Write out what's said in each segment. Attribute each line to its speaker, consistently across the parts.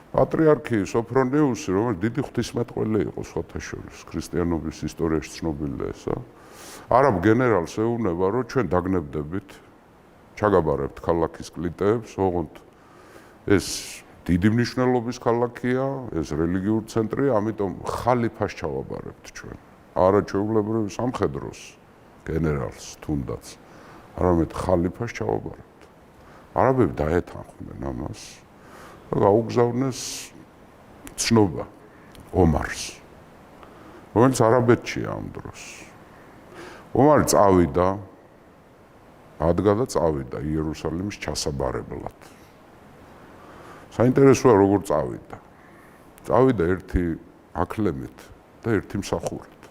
Speaker 1: პატრიარქი სოფრონიუსი, რომელიც დიდი ღვთისმეტყველი იყო სხვათა შორის, ქრისტიანობის ისტორიაში ცნობილია ესა. არაბ გენერალს ეუბნება, რომ ჩვენ დაგნებდებით, ჩაგაბარებთ ქალაქის კლიტეებს, ოღონდ ეს დიდი მნიშვნელობის ქალაქია, ეს რელიგიური ცენტრია, ამიტომ ხალიფას ჩავაბარებთ ჩვენ. არა ჩვეულებრივ სამხედროს გენერალს თუნდაც, არამედ ხალიფას ჩავაბარებთ. არაბები დაეთანხმდნენ ამას და გაუგზავნეს ცნობა ომარს, რომელიც არაბეთშია ამ დროს. ომარი წავიდა, ადგა და წავიდა იერუსალიმის ჩასაბარებლად. საინტერესოა როგორ წავიდა. წავიდა ერთი აქლემით და ერთი მსახურით.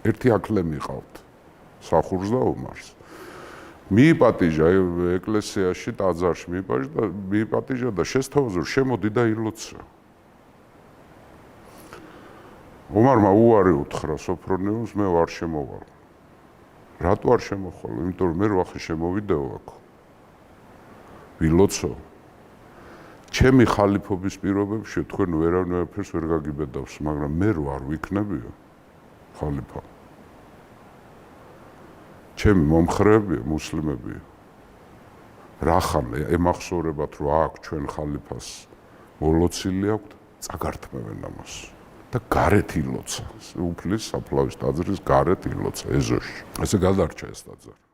Speaker 1: ერთი აქლემი ყავთ მსახურს და ომარს. მიიპატიჟა ეკლესიაში, ტაძარში მიიპატიჟა და შესთავაზა, შემოდი და ილოცრა. ომარმა უარი უთხრა სოფრონიუსს, მე ვარ შემოვალ. რატო არ შემოხვალ? იმიტომ რომ მე ვახე შემოვიდეო აქ. ვილოცო. ჩემი ხალიფობის პირობებში თქვენ ვერაფერს ვერ გაგიბედავს, მაგრამ მე ვარ ვიქნებიო ხალიფა. ჩემი მომხრეებია მუსლიმებია. რახან ემახსოვრებათ, რომ აქ ჩვენ ხალიფას მოლოცილი აქვთ, წაგართმევენ ამას. და გარეთ ილოცა. უფლის საფლავის ტაძრის გარეთ ილოცა ეზოში. ესე გადარჩა ეს ტაძარი.